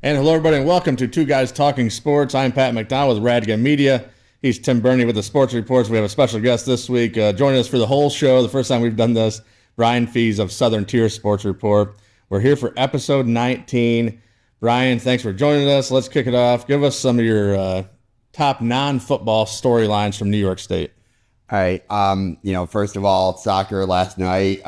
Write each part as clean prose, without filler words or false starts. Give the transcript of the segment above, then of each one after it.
And hello, everybody, and welcome to Two Guys Talking Sports. I'm Pat McDonald with Radga Media. He's Tim Burney with the Sports Reports. We have a special guest this week joining us for the whole show. The first time we've done this, Brian Fees of Southern Tier Sports Report. We're here for episode 19. Brian, thanks for joining us. Let's kick it off. Give us some of your top non-football storylines from New York State. All right. First of all, soccer last night,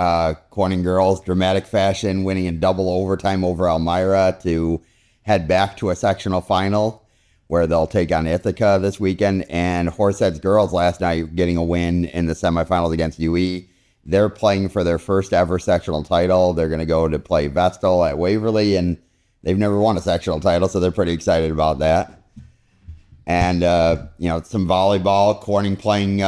Corning girls, dramatic fashion, winning in double overtime over Elmira to head back to a sectional final where they'll take on Ithaca this weekend. And Horseheads girls last night getting a win in the semifinals against UE. They're playing for their first ever sectional title. They're going to go to play Vestal at Waverly, and they've never won a sectional title, so they're pretty excited about that. And, some volleyball. Corning playing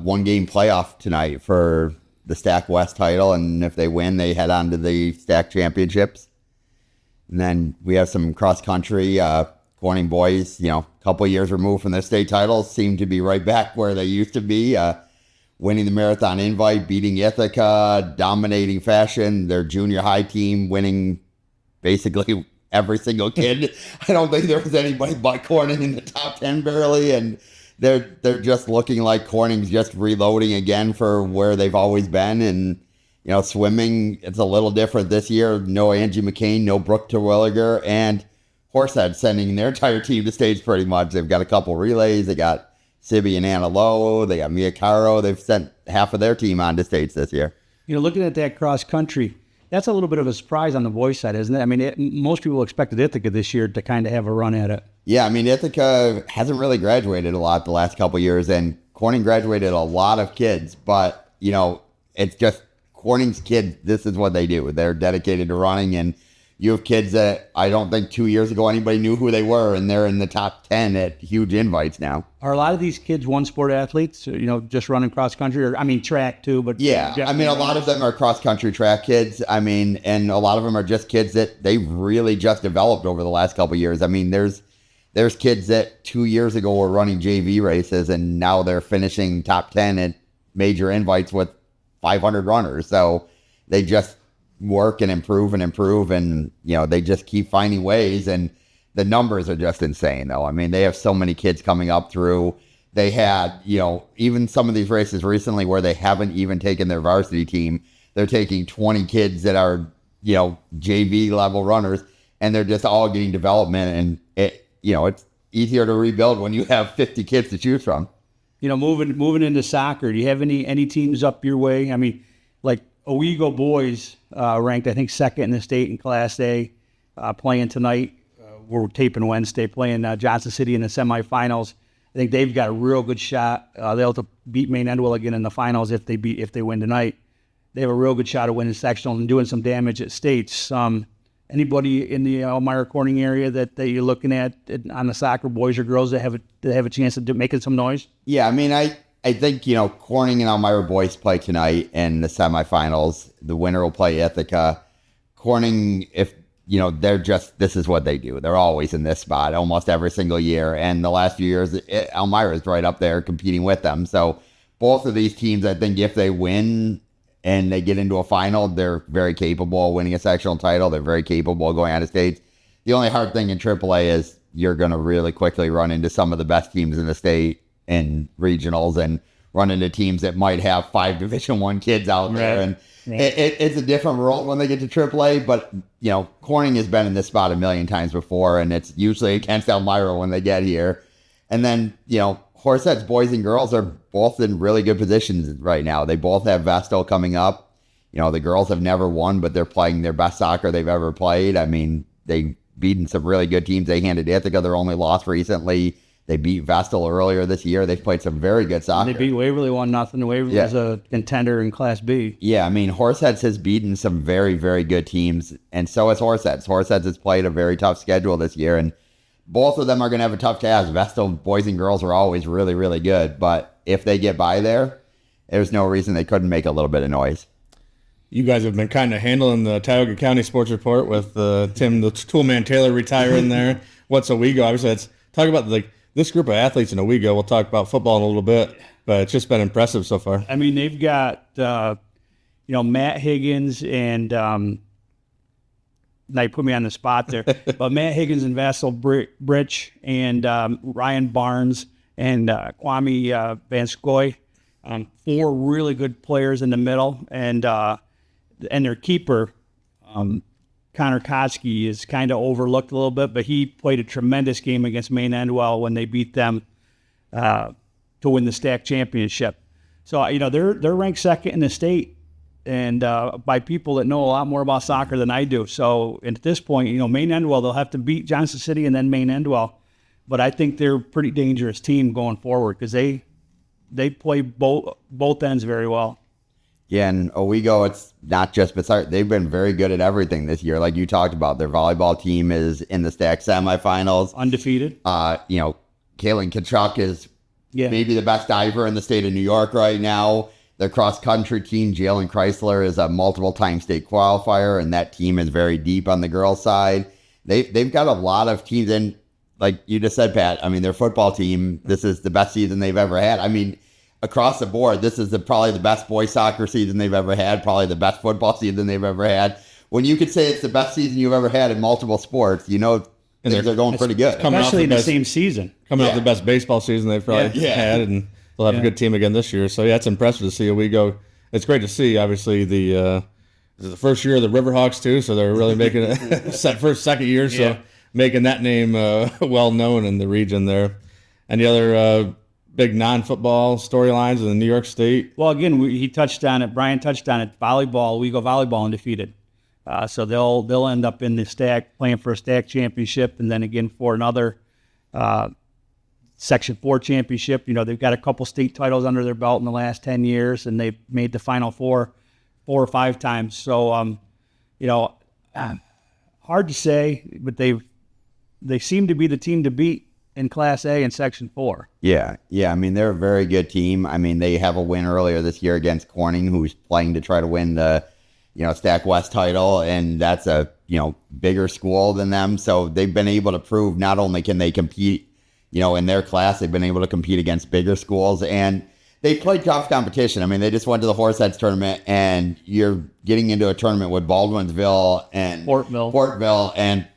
one-game playoff tonight for the Stack West title, and if they win, they head on to the Stack Championships. And then we have some cross-country. Corning boys, a couple years removed from their state titles, seem to be right back where they used to be, winning the marathon invite, beating Ithaca, dominating fashion. Their junior high team winning basically every single kid. I don't think there was anybody but Corning in the top 10 barely, and they're just looking like Corning's just reloading again for where they've always been. And swimming, it's a little different this year. No Angie McCain, no Brooke Terwilliger, and Horsehead sending their entire team to states pretty much. They've got a couple relays. They got Sibby and Anna Lowe. They got Mia Caro. They've sent half of their team on to states this year. Looking at that cross country, that's a little bit of a surprise on the boys' side, isn't it? I mean, most people expected Ithaca this year to kind of have a run at it. Yeah, I mean, Ithaca hasn't really graduated a lot the last couple of years, and Corning graduated a lot of kids, but, it's just Corning's kids, this is what they do. They're dedicated to running, and you have kids that I don't think 2 years ago anybody knew who they were, and they're in the top 10 at huge invites now. Are a lot of these kids one-sport athletes, just running cross-country, or, track too? But yeah, a lot of them are cross-country track kids. And a lot of them are just kids that they really just developed over the last couple of years. I mean, there's kids that 2 years ago were running JV races, and now they're finishing top 10 at major invites with 500 runners. So they just work and improve, and they just keep finding ways, and the numbers are just insane though. I mean, they have so many kids coming up through. They had even some of these races recently where they haven't even taken their varsity team. They're taking 20 kids that are JV level runners, and they're just all getting development, and it's easier to rebuild when you have 50 kids to choose from. Moving into soccer, do you have any teams up your way? I mean, like Owego boys ranked, I think, second in the state in Class A, playing tonight. We're taping Wednesday, playing Johnson City in the semifinals. I think they've got a real good shot. They'll have to beat Maine Endwell again in the finals if they win tonight. They have a real good shot of winning sectional and doing some damage at states. Anybody in the Elmira Corning area that you're looking at on the soccer, boys or girls, that have a chance of making some noise? Yeah, I mean, I think, Corning and Elmira boys play tonight in the semifinals. The winner will play Ithaca. Corning, if, this is what they do. They're always in this spot almost every single year. And the last few years, Elmira is right up there competing with them. So both of these teams, I think if they win and they get into a final, they're very capable of winning a sectional title. They're very capable of going out of states. The only hard thing in AAA is you're going to really quickly run into some of the best teams in the state in regionals, and run into teams that might have 5 Division I kids out there. And it's a different world when they get to AAA, but, Corning has been in this spot a million times before, and it's usually against Elmira when they get here. And then, Horseheads boys and girls are both in really good positions right now. They both have Vestal coming up. The girls have never won, but they're playing their best soccer they've ever played. I mean, they beaten some really good teams. They handed Ithaca their only loss recently. They beat Vestal earlier this year. They've played some very good soccer. They beat Waverly 1-0. Waverly was a contender in Class B. Yeah, I mean, Horseheads has beaten some very, very good teams, and so has Horseheads. Horseheads has played a very tough schedule this year, and both of them are going to have a tough task. Vestal boys and girls are always really, really good, but if they get by there, there's no reason they couldn't make a little bit of noise. You guys have been kind of handling the Tioga County Sports Report with Tim, the Toolman Taylor retiring there. What's Owego? Obviously, let's talk about this group of athletes in Owego. We'll talk about football in a little bit, but it's just been impressive so far. I mean, they've got Matt Higgins and now you put me on the spot there. But Matt Higgins and Vassal Britch and Ryan Barnes and Kwame Van Scoy, 4 really good players in the middle, and their keeper, Connor Kotsky, is kind of overlooked a little bit, but he played a tremendous game against Maine Endwell when they beat them to win the STAC championship. So, they're ranked second in the state, and by people that know a lot more about soccer than I do. So at this point, Maine Endwell, they'll have to beat Johnson City and then Maine Endwell. But I think they're a pretty dangerous team going forward because they play both ends very well. Yeah, and Owego, it's not just beside. They've been very good at everything this year. Like you talked about, their volleyball team is in the STAC semifinals. Undefeated. Kaylin Kachuk is maybe the best diver in the state of New York right now. Their cross-country team, Jalen Chrysler, is a multiple-time state qualifier, and that team is very deep on the girls' side. They've got a lot of teams, and like you just said, Pat, I mean, their football team, this is the best season they've ever had. I mean, across the board, this is probably the best boys soccer season they've ever had, probably the best football season they've ever had. When you could say it's the best season you've ever had in multiple sports, things are going pretty good. Especially in the same season. Coming off the best baseball season they've probably had, and they'll have a good team again this year. So, it's impressive to see Owego. It's great to see, obviously, the first year of the Riverhawks, too, so they're really making it second year, so making that name well known in the region there. Any other big non-football storylines in the New York State? Well, again, he touched on it. Brian touched on it. Volleyball, we go volleyball undefeated. So they'll end up in the STAC, playing for a STAC championship, and then again for another Section 4 championship. They've got a couple state titles under their belt in the last 10 years, and they've made the Final Four 4 or 5 times. So, hard to say, but they seem to be the team to beat in Class A and Section 4. Yeah. I mean, they're a very good team. I mean, they have a win earlier this year against Corning, who's playing to try to win the, STAC West title, and that's a, bigger school than them. So they've been able to prove not only can they compete, in their class, they've been able to compete against bigger schools, and they played tough competition. I mean, they just went to the Horseheads tournament, and you're getting into a tournament with Baldwinsville and Portville, and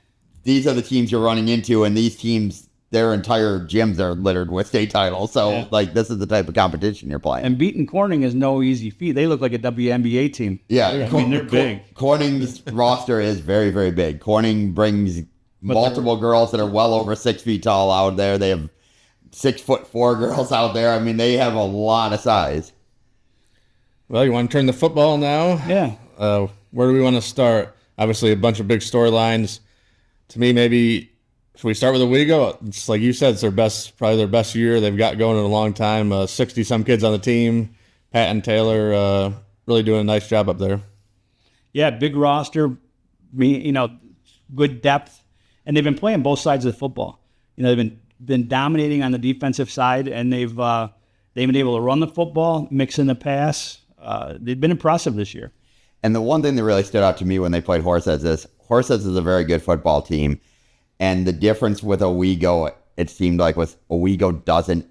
these are the teams you're running into, and these teams, their entire gyms are littered with state titles. So, this is the type of competition you're playing. And beating Corning is no easy feat. They look like a WNBA team. Yeah. They're big. Corning's roster is very, very big. Corning brings multiple girls that are well over 6 feet tall out there. They have 6'4" girls out there. I mean, they have a lot of size. Well, you want to turn to football now? Yeah. Where do we want to start? Obviously, a bunch of big storylines. To me, maybe should we start with Owego? It's like you said, it's probably their best year they've got going in a long time. 60-some kids on the team. Pat and Taylor really doing a nice job up there. Yeah, big roster. Good depth. And they've been playing both sides of the football. They've been dominating on the defensive side, and they've been able to run the football, mix in the pass. They've been impressive this year. And the one thing that really stood out to me when they played Horseheads is a very good football team. And the difference with Owego, it seemed like, was Owego doesn't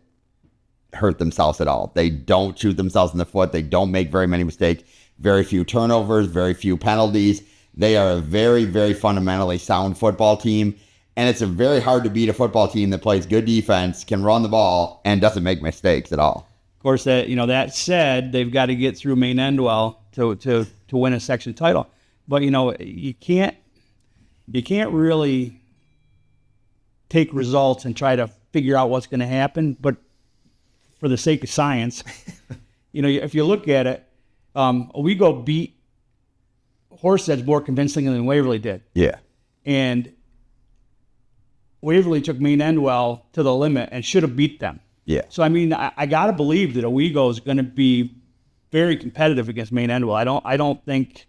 hurt themselves at all. They don't shoot themselves in the foot. They don't make very many mistakes. Very few turnovers, very few penalties. They are a very, very fundamentally sound football team, and it's very hard to beat a football team that plays good defense, can run the ball, and doesn't make mistakes at all. Of course, that said, they've got to get through Maine Endwell to win a section title. But you can't really take results and try to figure out what's going to happen. But for the sake of science, if you look at it, Owego beat Horseheads more convincingly than Waverly did. Yeah. And Waverly took Maine Endwell to the limit and should have beat them. Yeah. So, I got to believe that Owego is going to be very competitive against Maine Endwell. I think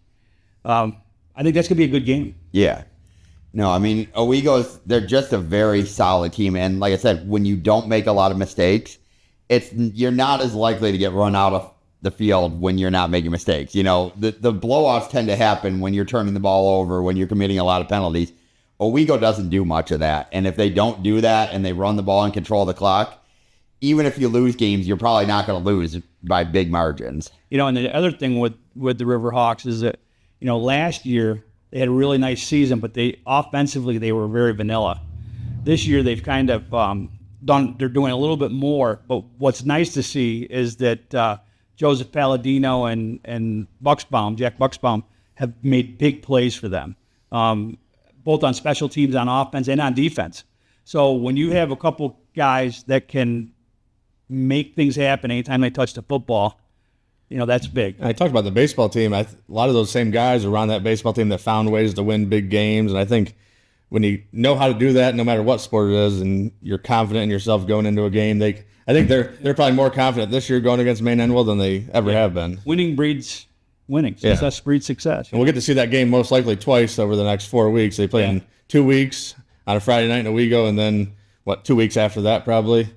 that's going to be a good game. Yeah. No, Owego's, they're just a very solid team. And like I said, when you don't make a lot of mistakes, you're not as likely to get run out of the field when you're not making mistakes. The blowouts tend to happen when you're turning the ball over, when you're committing a lot of penalties. Owego doesn't do much of that. And if they don't do that and they run the ball and control the clock, even if you lose games, you're probably not going to lose by big margins. And the other thing with the Riverhawks is that, last year They had a really nice season, but offensively they were very vanilla. This year they've kind of they're doing a little bit more. But what's nice to see is that Joseph Palladino and Jack Bucksbaum, have made big plays for them, both on special teams, on offense, and on defense. So when you have a couple guys that can make things happen anytime they touch the football, that's big. I talked about the baseball team. A lot of those same guys are on that baseball team that found ways to win big games. And I think when you know how to do that, no matter what sport it is, and you're confident in yourself going into a game, I think they're probably more confident this year going against Maine Enwell than they ever have been. Winning breeds winning. Success breeds success. And we'll get to see that game most likely twice over the next 4 weeks. They play in 2 weeks on a Friday night in Owego, and then 2 weeks after that probably.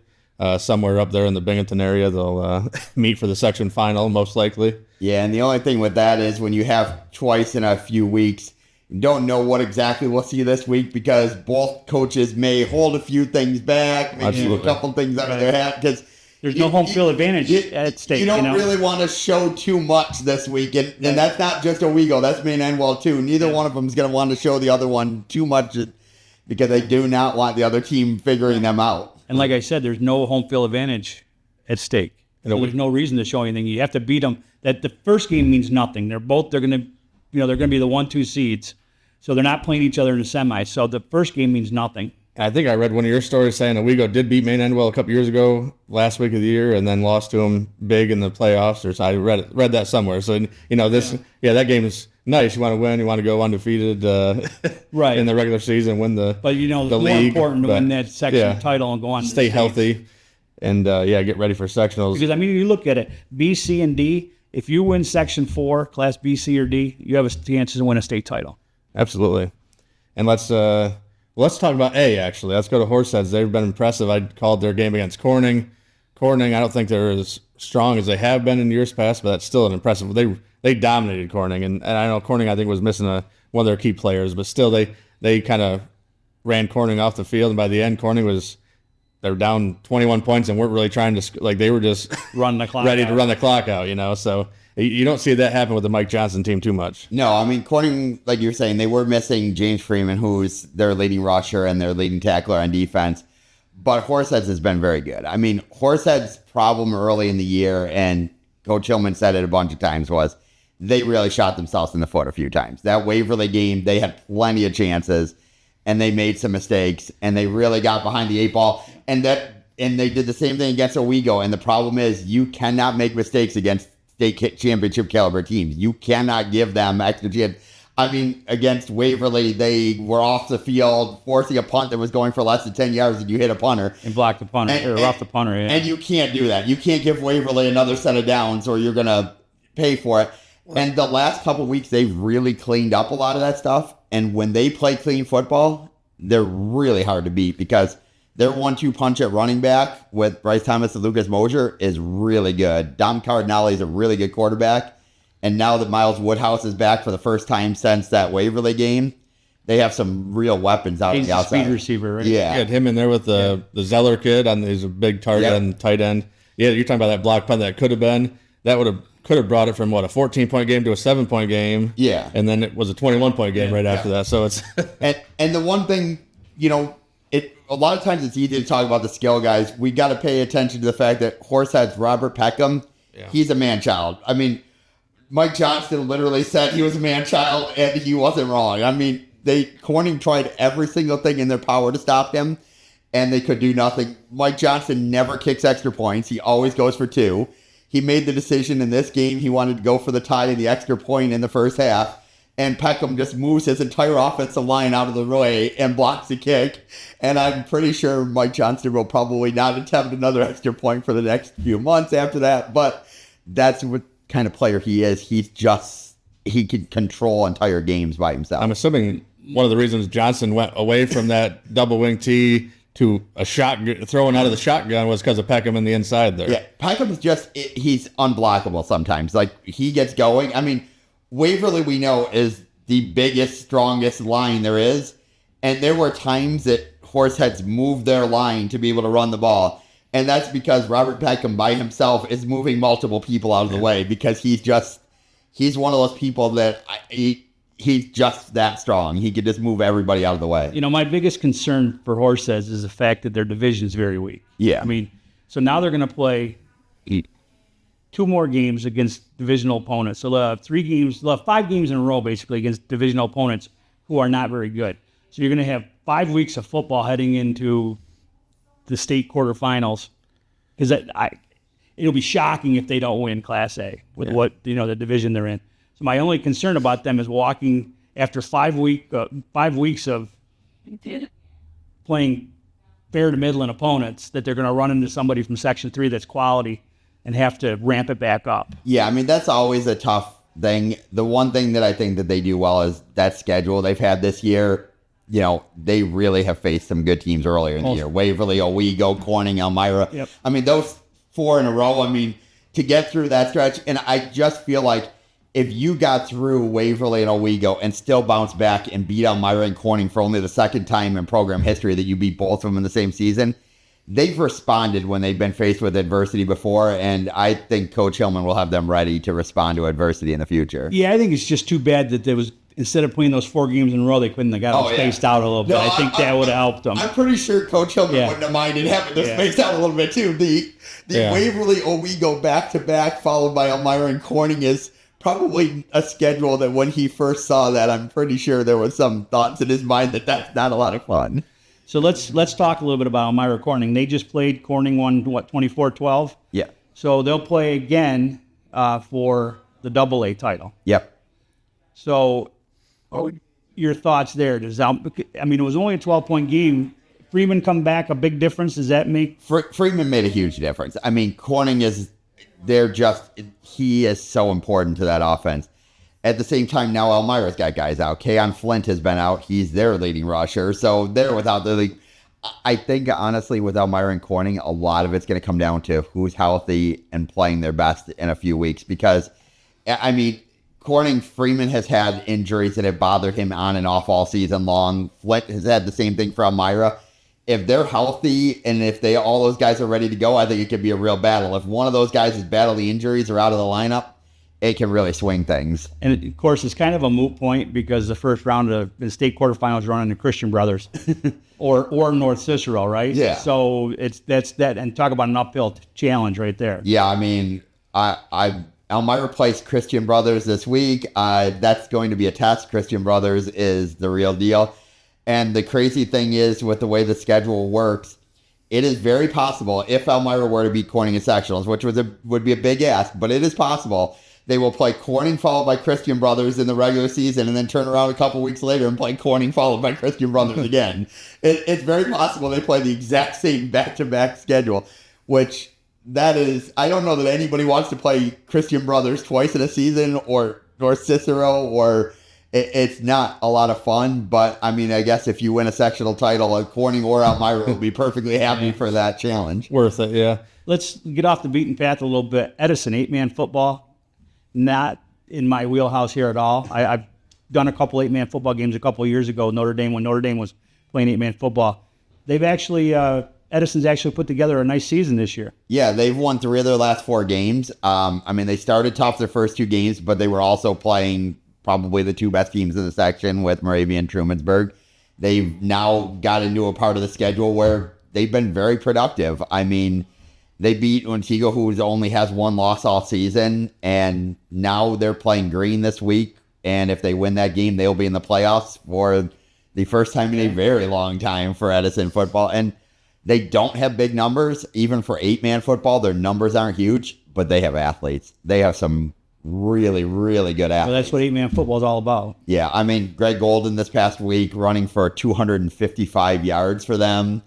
Somewhere up there in the Binghamton area, they'll meet for the section final, most likely. Yeah, and the only thing with that is when you have twice in a few weeks, you don't know what exactly we'll see this week because both coaches may hold a few things back, maybe do a couple things under their hat because there's no home field advantage at stake. You don't really want to show too much this week, and that's not just Owego, that's Maine Enwell too. Neither one of them is going to want to show the other one too much because they do not want the other team figuring them out. And like I said, there's no home field advantage at stake. So there's no reason to show anything. You have to beat them. That the first game means nothing. They're going to be the 1-2 seeds. So they're not playing each other in the semis. So the first game means nothing. I think I read one of your stories saying Owego did beat Maine Enwell a couple years ago, last week of the year, and then lost to them big in the playoffs. Or so I read that somewhere. So that game is nice. You want to win. You want to go undefeated, right, in the regular season, win the But the more league, important to win that section title and go on. Stay healthy, and get ready for sectionals. Because you look at it, B, C, and D. If you win Section 4, Class B, C, or D, you have a chance to win a state title. Absolutely. And let's talk about A, actually. Let's go to Horseheads. They've been impressive. I called their game against Corning. Corning, I don't think they're as strong as they have been in years past, but that's still an impressive. They dominated Corning, and I know Corning, I think, was missing one of their key players, but still they kind of ran Corning off the field, and by the end, Corning they were down 21 points and weren't really trying to, they were just run the clock ready to run the clock out, so you don't see that happen with the Mike Johnson team too much. No, Corning, like you're saying, they were missing James Freeman, who's their leading rusher and their leading tackler on defense. But Horseheads has been very good. Horseheads' problem early in the year, and Coach Hillman said it a bunch of times, was they really shot themselves in the foot a few times. That Waverly game, they had plenty of chances, and they made some mistakes, and they really got behind the 8 ball. And they did the same thing against Owego. And the problem is you cannot make mistakes against state championship caliber teams. You cannot give them extra chance. Against Waverly, they were off the field forcing a punt that was going for less than 10 yards, and you hit a punter. And blocked the punter, or off the punter, yeah. And you can't do that. You can't give Waverly another set of downs, or you're going to pay for it. And the last couple of weeks, they've really cleaned up a lot of that stuff. And when they play clean football, they're really hard to beat because their 1-2 punch at running back with Bryce Thomas and Lucas Mosier is really good. Dom Cardinale is a really good quarterback. And now that Miles Woodhouse is back for the first time since that Waverly game, they have some real weapons out on the outside. He's a speed receiver, right? Yeah. You had him in there with the Zeller kid, he's a big target and tight end. Yeah, you're talking about that block punt that could have been. That could have brought it from, a 14-point game to a 7-point game. Yeah. And then it was a 21-point game right after that. So it's... and the one thing, a lot of times it's easy to talk about the skill guys. We got to pay attention to the fact that Horseheads Robert Peckham, he's a man-child. Mike Johnston literally said he was a man-child, and he wasn't wrong. Corning tried every single thing in their power to stop him, and they could do nothing. Mike Johnston never kicks extra points. He always goes for 2. He made the decision in this game. He wanted to go for the tie and the extra point in the first half. And Peckham just moves his entire offensive line out of the way and blocks the kick. And I'm pretty sure Mike Johnston will probably not attempt another extra point for the next few months after that. But that's what kind of player he is. He can control entire games by himself. I'm assuming one of the reasons Johnson went away from that double wing T to a shotgun, throwing out of the shotgun, was because of Peckham in the inside there. Yeah, Peckham's he's unblockable sometimes. He gets going. Waverly, we know, is the biggest, strongest line there is. And there were times that Horseheads moved their line to be able to run the ball. And that's because Robert Peckham by himself is moving multiple people out of the way because he's one of those people that he's just that strong. He could just move everybody out of the way. You know, my biggest concern for Horses is the fact that their division is very weak. Yeah. I mean, so now they're going to play 2 more games against divisional opponents. So they'll have 5 games in a row basically against divisional opponents who are not very good. So you're going to have 5 weeks of football heading into the state quarterfinals, because it'll be shocking if they don't win Class A with the division they're in. So my only concern about them is walking after 5 weeks of playing fair to middling opponents, that they're going to run into somebody from Section 3 that's quality and have to ramp it back up. Yeah, I mean, that's always a tough thing. The one thing that I think that they do well is that schedule they've had this year. You know, they really have faced some good teams earlier in the year. Waverly, Owego, Corning, Elmira. Yep. I mean, those 4 in a row, I mean, to get through that stretch, and I just feel like if you got through Waverly and Owego and still bounce back and beat Elmira and Corning for only the second time in program history that you beat both of them in the same season, they've responded when they've been faced with adversity before, and I think Coach Hillman will have them ready to respond to adversity in the future. Yeah, I think it's just too bad that there was, instead of playing those 4 games in a row, they couldn't have got them spaced out a little bit. No, I think that would have helped them. I'm pretty sure Coach Hillman wouldn't have minded having this spaced out a little bit too. The Waverly Owego back-to-back followed by Elmira and Corning is probably a schedule that when he first saw that, I'm pretty sure there was some thoughts in his mind that that's not a lot of fun. So let's talk a little bit about Elmira Corning. They just played. Corning won, 24-12? Yeah. So they'll play again for the AA title. Yep. So your thoughts there? It was only a 12-point game. Freeman come back, a big difference. Does that make... Freeman made a huge difference. I mean, Corning he is so important to that offense. At the same time, now Elmira's got guys out. Keon Flint has been out. He's their leading rusher. So they're without the league. I think, honestly, with Elmira and Corning, a lot of it's going to come down to who's healthy and playing their best in a few weeks. Because, I mean, Freeman has had injuries that have bothered him on and off all season long. Flint has had the same thing for Elmira. If they're healthy and if all those guys are ready to go, I think it could be a real battle. If one of those guys is battling injuries or out of the lineup, it can really swing things. And of course, it's kind of a moot point because the first round of the state quarterfinals run into Christian Brothers or North Cicero, right? Yeah. So that's that, and talk about an uphill challenge right there. Yeah, I mean, Elmira plays Christian Brothers this week. That's going to be a test. Christian Brothers is the real deal. And the crazy thing is, with the way the schedule works, it is very possible, if Elmira were to beat Corning in sectionals, which would be a big ask, but it is possible, they will play Corning followed by Christian Brothers in the regular season and then turn around a couple weeks later and play Corning followed by Christian Brothers again. It's very possible they play the exact same back-to-back schedule, which that is, I don't know that anybody wants to play Christian Brothers twice in a season or North Cicero, or it's not a lot of fun. But, I mean, I guess if you win a sectional title, Corning or Elmira will be perfectly happy for that challenge. Worth it, yeah. Let's get off the beaten path a little bit. Edison, 8-man football, not in my wheelhouse here at all. I've done a couple 8-man football games a couple of years ago, when Notre Dame was playing 8-man football. They've actually, Edison's actually put together a nice season this year. Yeah, they've won 3 of their last 4 games. I mean, they started tough their first 2 games, but they were also playing probably the 2 best teams in the section with Moravia and Trumansburg. They've now got into a part of the schedule where they've been very productive. I mean, they beat Montego, who only has 1 loss all season, and now they're playing Green this week. And if they win that game, they'll be in the playoffs for the first time in a very long time for Edison football. And they don't have big numbers. Even for 8-man football, their numbers aren't huge, but they have athletes. They have some really, really good athletes. Well, that's what 8-man football is all about. Yeah, I mean, Greg Golden this past week running for 255 yards for them.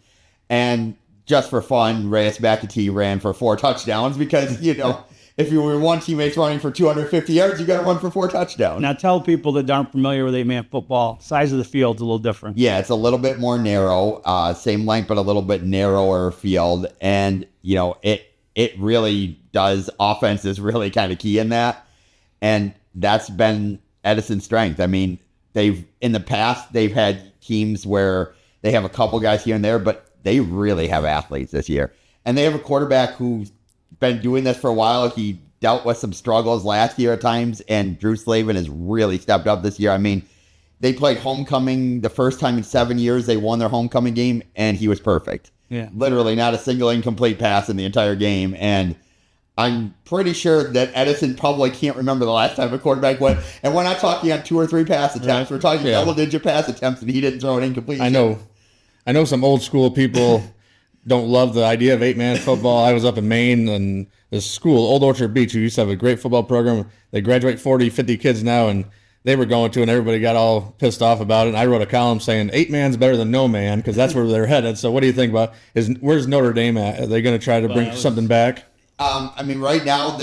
And just for fun, Reyes McAtee ran for 4 touchdowns because, you know, if you were one teammate's running for 250 yards, you got to run for 4 touchdowns. Now tell people that aren't familiar with 8-man football, size of the field's a little different. Yeah, it's a little bit more narrow, same length, but a little bit narrower field. And, you know, it really does, offense is really kind of key in that. And that's been Edison's strength. I mean, in the past, they've had teams where they have a couple guys here and there, but they really have athletes this year. And they have a quarterback who's been doing this for a while. He dealt with some struggles last year at times, and Drew Slavin has really stepped up this year. I mean, they played homecoming the first time in 7 years. They won their homecoming game, and he was perfect. Yeah. Literally not a single incomplete pass in the entire game. And I'm pretty sure that Edison probably can't remember the last time a quarterback went. And we're not talking on 2 or 3 pass attempts. We're talking double-digit pass attempts, and he didn't throw an incomplete. I know some old school people don't love the idea of 8-man football. I was up in Maine, and this school, Old Orchard Beach, who used to have a great football program. They graduate 40, 50 kids now, and they were going to, and everybody got all pissed off about it. And I wrote a column saying 8-man's better than no man, because that's where they're headed. So what do you think about where's Notre Dame at? Are they going to try to bring something back? I mean, right now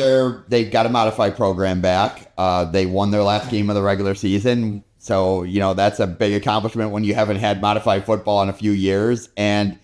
they've got a modified program back. They won their last game of the regular season. So, that's a big accomplishment when you haven't had modified football in a few years. And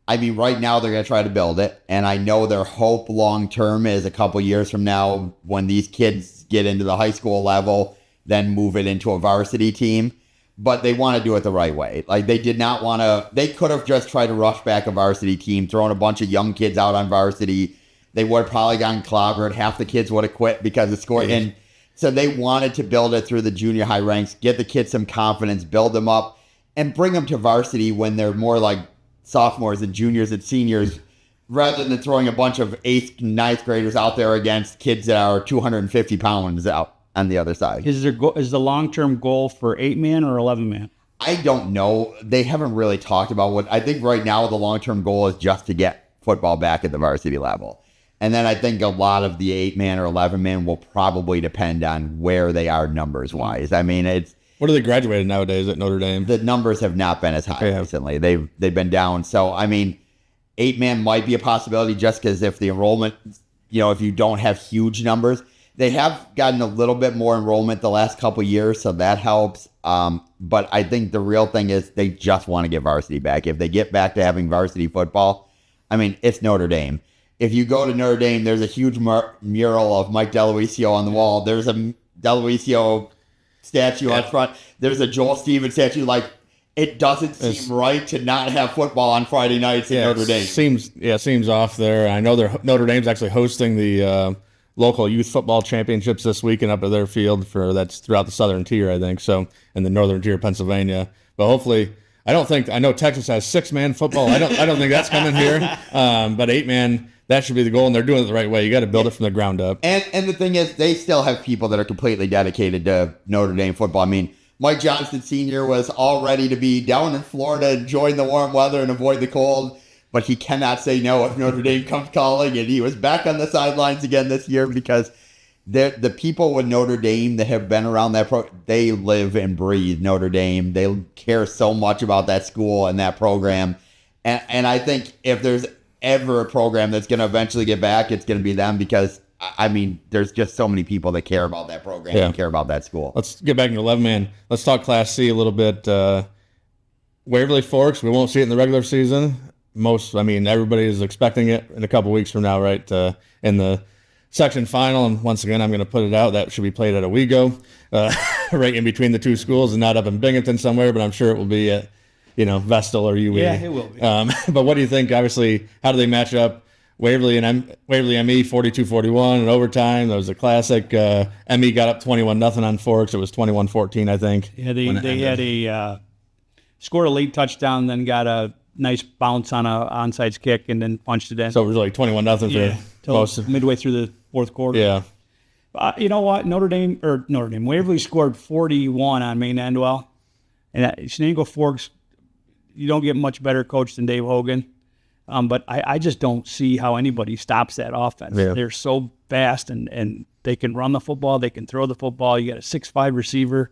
I mean, right now they're going to try to build it. And I know their hope long term is a couple years from now when these kids get into the high school level, then move it into a varsity team. But they want to do it the right way. Like, they did not want to, they could have just tried to rush back a varsity team, thrown a bunch of young kids out on varsity. They would have probably gotten clobbered. Half the kids would have quit because of scoring. And so they wanted to build it through the junior high ranks, get the kids some confidence, build them up, and bring them to varsity when they're more like sophomores and juniors and seniors, rather than throwing a bunch of 8th and 9th graders out there against kids that are 250 pounds out on the other side. Is the long-term goal for 8-man or 11-man? I don't know. They haven't really talked about what. I think right now the long-term goal is just to get football back at the varsity level. And then I think a lot of the 8-man or 11-man will probably depend on where they are numbers-wise. I mean, what are they graduated nowadays at Notre Dame? The numbers have not been as high recently. They've been down. So, I mean, 8-man might be a possibility just because if the enrollment, if you don't have huge numbers, they have gotten a little bit more enrollment the last couple of years, so that helps. But I think the real thing is they just want to get varsity back. If they get back to having varsity football, I mean, it's Notre Dame. If you go to Notre Dame, there's a huge mural of Mike DeLuisio on the wall. There's a DeLuisio statue out front. There's a Joel Stevens statue. Like, it doesn't seem right to not have football on Friday nights in Notre Dame. Seems off there. I know Notre Dame's actually hosting the local youth football championships this weekend up at their field that's throughout the southern tier, I think. So in the northern tier of Pennsylvania. But hopefully, I know Texas has 6-man football. I don't think that's coming here. But 8-man. That should be the goal, and they're doing it the right way. You got to build it from the ground up. And the thing is, they still have people that are completely dedicated to Notre Dame football. I mean, Mike Johnson Sr. was all ready to be down in Florida, enjoying the warm weather and avoid the cold, but he cannot say no if Notre Dame comes calling, and he was back on the sidelines again this year because the people with Notre Dame that have been around they live and breathe Notre Dame. They care so much about that school and that program. And I think if there's ever a program that's going to eventually get back, it's going to be them because, I mean, there's just so many people that care about that program and care about that school. Let's get back into 11-man. Let's talk Class C a little bit. Waverly Forks, we won't see it in the regular season. Everybody is expecting it in a couple weeks from now, right, in the section final. And once again, I'm going to put it out. That should be played at Owego, right in between the two schools and not up in Binghamton somewhere, but I'm sure it will be at Vestal or UE. Yeah, it will be. But what do you think? Obviously, how do they match up? Waverly ME 42-41 in overtime. That was a classic. ME got up 21-0 on Forks. It was 21-14, I think. Yeah, they had scored a late touchdown, then got a nice bounce on a onside kick, and then punched it in. So it was like 21-0 for most of midway through the fourth quarter. Yeah. You know what? Waverly scored 41 on Maine Endwell, and Shenango Forks. You don't get much better coach than Dave Hogan. But I just don't see how anybody stops that offense. Yeah. They're so fast, and they can run the football. They can throw the football. You got a 6'5" receiver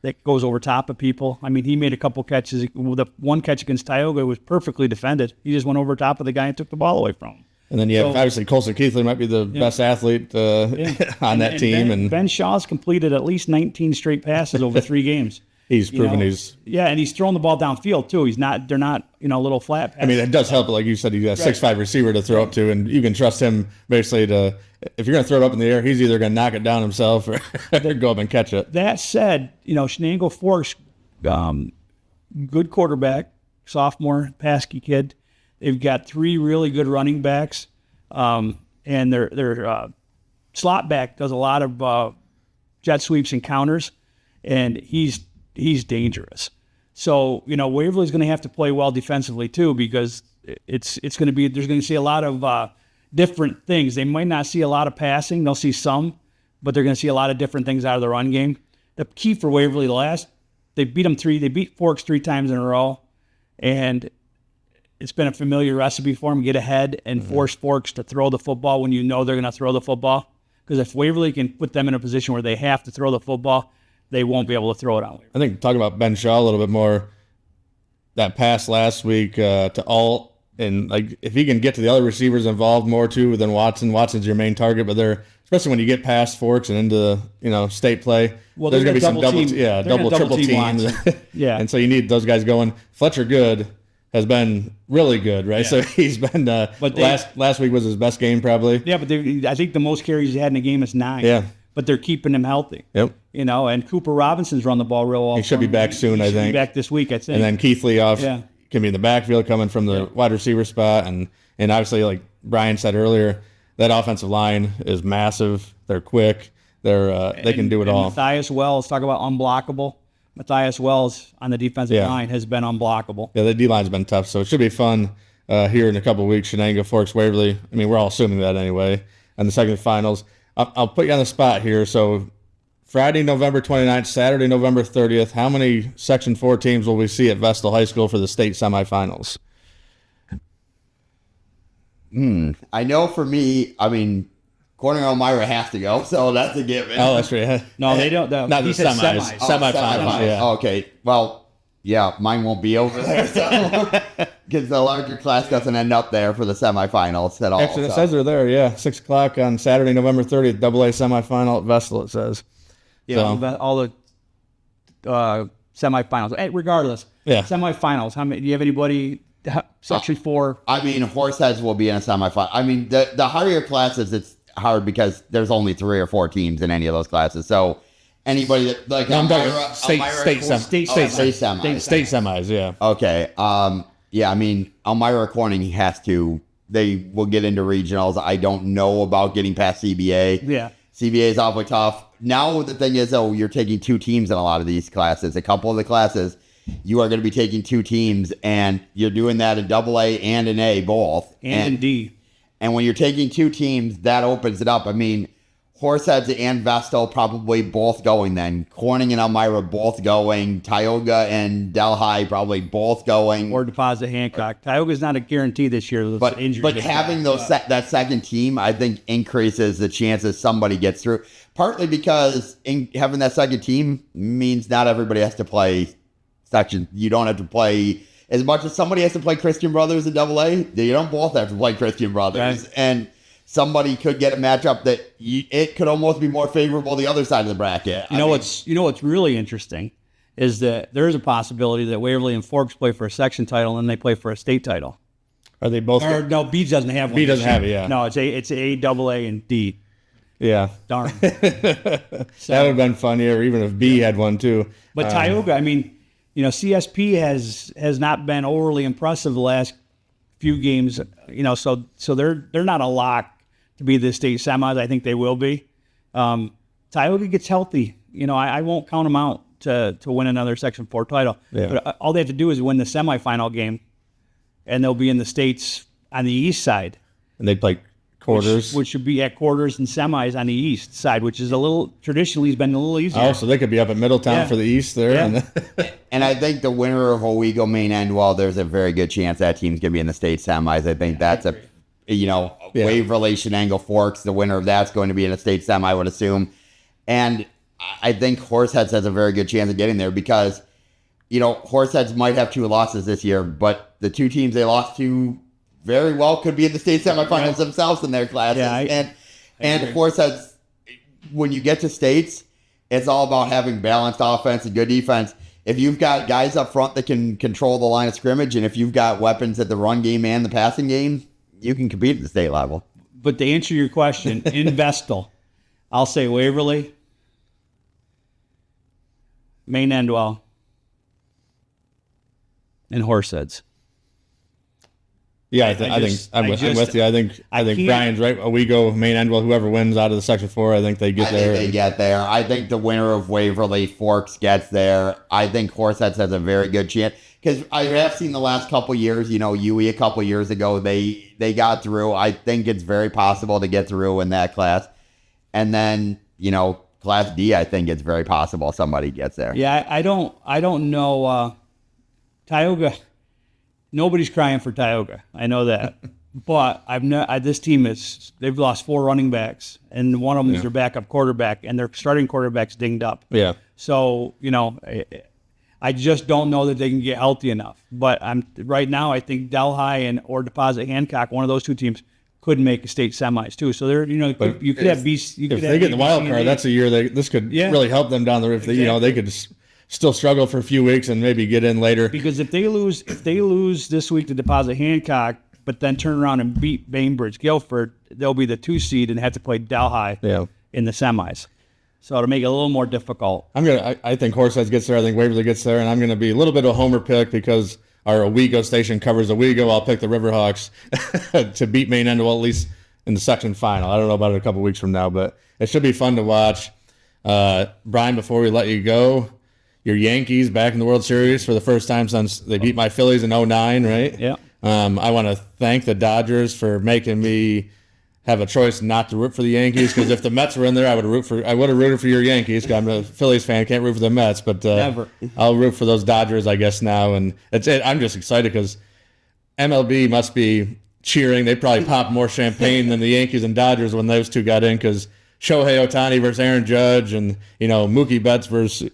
that goes over top of people. I mean, he made a couple catches. The one catch against Tioga was perfectly defended. He just went over top of the guy and took the ball away from him. And then obviously Colson Keithley might be the best athlete on that team. And Ben Shaw's completed at least 19 straight passes over 3 games. He's proven he's... Yeah, and he's throwing the ball downfield, too. They're not, little flat passes. I mean, it does help, like you said, he's got a 6'5" receiver to throw up to, and you can trust him basically to... If you're going to throw it up in the air, he's either going to knock it down himself or go up and catch it. That said, Shenango Forks, good quarterback, sophomore, Paskey kid. They've got 3 really good running backs, and their slot back, does a lot of jet sweeps and counters, and he's dangerous. So, Waverly's going to have to play well defensively too, because there's going to see a lot of different things. They might not see a lot of passing. They'll see some, but they're going to see a lot of different things out of the run game. The key for Waverly they beat Forks 3 times in a row, and it's been a familiar recipe for them. Get ahead and force Forks to throw the football when you know they're going to throw the football. Because if Waverly can put them in a position where they have to throw the football, they won't be able to throw it on Waverly. I think talking about Ben Shaw a little bit more, that pass last week to Alt, and like if he can get to the other receivers involved more too than Watson. Watson's your main target, but especially when you get past Forks and into state play, well, there's going to be some double triple teams. Yeah, and so you need those guys going. Fletcher Good has been really good, right? Yeah. So he's been. But last week was his best game probably. Yeah, but I think the most carries he had in a game is 9. Yeah. But they're keeping him healthy. Yep. And Cooper Robinson's run the ball real well. He should be back soon, I think. Be back this week, I think. And then Keith Leoff can be in the backfield coming from the wide receiver spot. And obviously, like Brian said earlier, that offensive line is massive. They're quick. They can do it all. Matthias Wells, talk about unblockable. Matthias Wells on the defensive line has been unblockable. Yeah, the D-line's been tough, so it should be fun here in a couple of weeks. Shenango, Forks, Waverly. I mean, we're all assuming that anyway. And the second finals. I'll put you on the spot here. So Friday, November 29th, Saturday, November 30th, how many Section 4 teams will we see at Vestal High School for the state semifinals? I know for me, Corning Elmira has to go, so that's a given. Oh, that's right. No, they don't. Not the semis. Semifinals, yeah. Okay, well, yeah, mine won't be over there, so because the larger class doesn't end up there for the semifinals at all. Actually, it says they're there, yeah. 6 o'clock on Saturday, November 30th, AA semifinal at Vestal, it says. Yeah, so. All the semifinals. Regardless, semifinals. How many? Do you have anybody? Section 4. Horseheads will be in a semifinal. The higher classes, it's hard because there's only 3 or 4 teams in any of those classes. So anybody that I'm talking state semis, yeah. Okay. Elmira Corning they will get into regionals. I don't know about getting past CBA. Yeah. CBA is awfully tough. Now the thing is, you're taking 2 teams in a lot of these classes. A couple of the classes, you are going to be taking 2 teams, and you're doing that in AA and in A both. And in D. And when you're taking 2 teams, that opens it up. Horseheads and Vestal probably both going then. Corning and Elmira both going. Tioga and Delhi probably both going. Or Deposit Hancock. Tioga's not a guarantee this year. But having that second team, I think, increases the chances somebody gets through. Partly because having that second team means not everybody has to play section. You don't have to play as much as somebody has to play Christian Brothers in AA. You don't both have to play Christian Brothers. Right. And somebody could get a matchup that it could almost be more favorable the other side of the bracket. What's really interesting is that there is a possibility that Waverly and Forks play for a section title and they play for a state title. Are they both? No, B doesn't have one. B doesn't have it. Yeah. No, it's A, AA, and D. Yeah. Darn. That would have been funnier, even if B had one too. But Tioga, CSP has not been overly impressive the last few games. So they're not a lock to be the state semis. I think they will be. Tioga gets healthy. I won't count them out to win another Section 4 title. Yeah. But all they have to do is win the semifinal game, and they'll be in the states on the east side. And they'd play quarters. Which should be at quarters and semis on the east side, which is traditionally has been a little easier. Oh, so they could be up at Middletown for the east there. Yeah. And I think the winner of Owego Main End, there's a very good chance that team's going to be in the state semis. I think that's Waverly, Shenango, Forks, the winner of that's going to be in a state semi, I would assume. And I think Horseheads has a very good chance of getting there because, Horseheads might have 2 losses this year, but the 2 teams they lost to very well could be in the state semifinals themselves in their classes. Yeah, and Horseheads, when you get to states, it's all about having balanced offense and good defense. If you've got guys up front that can control the line of scrimmage, and if you've got weapons at the run game and the passing game, you can compete at the state level. But to answer your question, in Vestal, I'll say Waverly, Main Endwell, and Horseheads. Yeah, I think I'm with you. I think Brian's right. We go main end. Well, whoever wins out of the Section 4, I think they get there. They get there. I think the winner of Waverly Forks gets there. I think Horseheads has a very good chance because I have seen the last couple years. UE a couple years ago, they got through. I think it's very possible to get through in that class, and then Class D. I think it's very possible somebody gets there. Yeah, I don't know. Tioga. Nobody's crying for Tioga. I know that. But this team they've lost 4 running backs, and one of them is their backup quarterback, and their starting quarterback's dinged up. Yeah. So, I just don't know that they can get healthy enough. But right now, I think Delhi or Deposit Hancock, one of those 2 teams, could make a state semis too. So they're, you could have BC. If they get the wild card, that's a year this could really help them down the road. Exactly. They could still struggle for a few weeks and maybe get in later. Because if they lose this week to Deposit Hancock, but then turn around and beat Bainbridge Guilford, they'll be the 2 seed and have to play Delhi in the semis. So it'll make it a little more difficult. I think Horseheads gets there. I think Waverly gets there, and I'm gonna be a little bit of a homer pick because our Owego station covers Owego. I'll pick the Riverhawks to beat Main End, well, at least in the section final. I don't know about it a couple weeks from now, but it should be fun to watch. Brian, before we let you go, your Yankees back in the World Series for the first time since they beat my Phillies in 2009, right? Yeah. I want to thank the Dodgers for making me have a choice not to root for the Yankees, because if the Mets were in there, I would have rooted for your Yankees, because I'm a Phillies fan, can't root for the Mets, but never. I'll root for those Dodgers, I guess, now. And I'm just excited because MLB must be cheering. They probably popped more champagne than the Yankees and Dodgers when those 2 got in, because Shohei Ohtani versus Aaron Judge, and Mookie Betts versus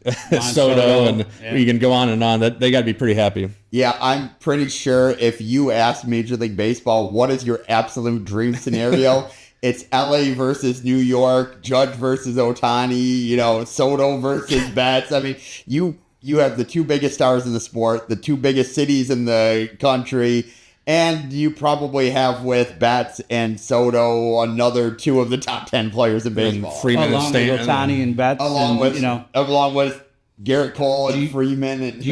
Soto, and you can go on and on. That they got to be pretty happy. Yeah, I'm pretty sure if you asked Major League Baseball, what is your absolute dream scenario? It's LA versus New York, Judge versus Ohtani, Soto versus Betts. I mean, you have the 2 biggest stars in the sport, the 2 biggest cities in the country. And you probably have with Betts and Soto another 2 of the top 10 players in baseball. Freeman along with Ohtani and Betts, along with Garrett Cole and Freeman. And do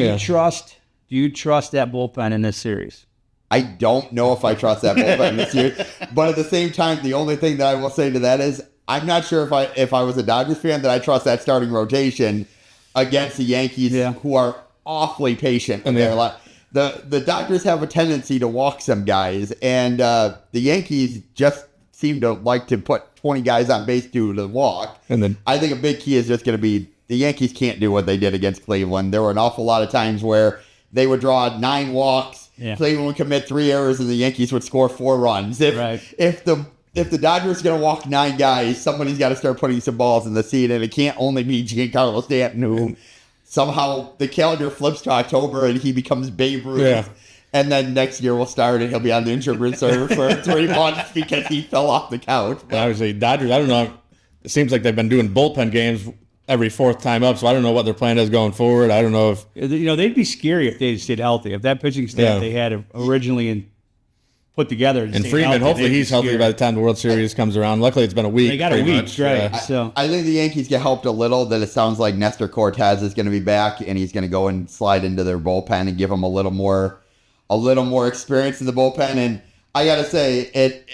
you trust that bullpen in this series? I don't know if I trust that bullpen in this series, but at the same time, the only thing that I will say to that is I'm not sure if I was a Dodgers fan that I trust that starting rotation against the Yankees, who are awfully patient in their life. The Dodgers have a tendency to walk some guys, and the Yankees just seem to like to put 20 guys on base due to the walk. And then I think a big key is just going to be the Yankees can't do what they did against Cleveland. There were an awful lot of times where they would draw 9 walks, Cleveland would commit 3 errors, and the Yankees would score 4 runs. If the Dodgers are going to walk 9 guys, somebody's got to start putting some balls in the seat, and it can't only be Giancarlo Stanton, who somehow the calendar flips to October and he becomes Babe Ruth. Yeah. And then next year we'll start and he'll be on the injured reserve for 3 months because he fell off the couch. But obviously, Dodgers, I don't know. It seems like they've been doing bullpen games every 4th time up, so I don't know what their plan is going forward. I don't know if... they'd be scary if they stayed healthy. If that pitching staff they had originally put together. And Freeman, hopefully he's healthy by the time the World Series comes around. Luckily, it's been a week. They got a week, right? Yeah. So I think the Yankees get helped a little. That it sounds like Nestor Cortez is going to be back, and he's going to go and slide into their bullpen and give them a little more experience in the bullpen. And I got to say,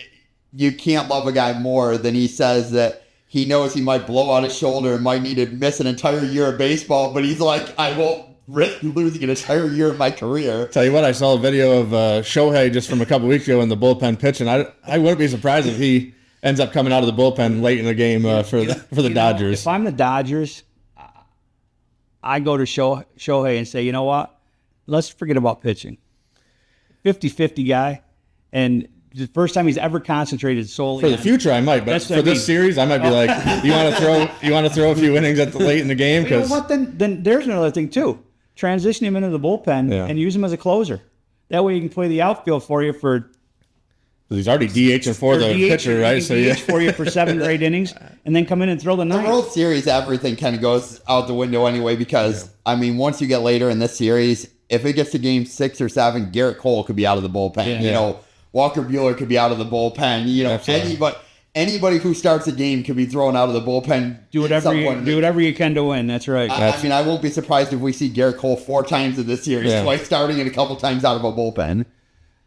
you can't love a guy more than he says that he knows he might blow out his shoulder and might need to miss an entire year of baseball, but he's like, I won't risk losing an entire year of my career. Tell you what, I saw a video of Shohei just from a couple weeks ago in the bullpen pitching. I wouldn't be surprised if he ends up coming out of the bullpen late in the game for the Dodgers. If I'm the Dodgers, I go to Shohei and say, you know what? Let's forget about pitching. 50-50 guy, and the first time he's ever concentrated solely for the future. I might, but for this series, I might be like, you want to throw a few innings late in the game? You know what? Then there's another thing too. Transition him into the bullpen and use him as a closer. That way, he can play the outfield for you for. He's already DHing for the pitcher, right? So DH for you for 7 or 8 innings, and then come in and throw the 9th. The World Series, everything kind of goes out the window anyway because I mean, once you get later in this series, if it gets to game 6 or 7, Garrett Cole could be out of the bullpen. You know, Walker Buehler could be out of the bullpen. You know, anybody who starts a game could be thrown out of the bullpen. Do whatever you can to win. That's right. I mean, I won't be surprised if we see Garrett Cole 4 times in this series, twice starting and a couple times out of a bullpen.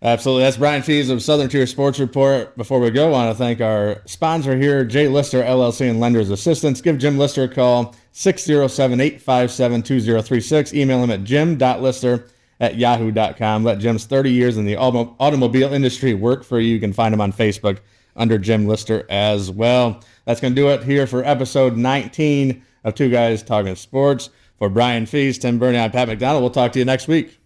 Absolutely. That's Brian Fees of Southern Tier Sports Report. Before we go, I want to thank our sponsor here, Jay Lister, LLC and Lenders Assistance. Give Jim Lister a call, 607-857-2036. Email him at jim.lister@yahoo.com. Let Jim's 30 years in the automobile industry work for you. You can find him on Facebook under Jim Lister as well. That's going to do it here for episode 19 of Two Guys Talking Sports. For Brian Fees, Tim Burney, I'm Pat McDonald. We'll talk to you next week.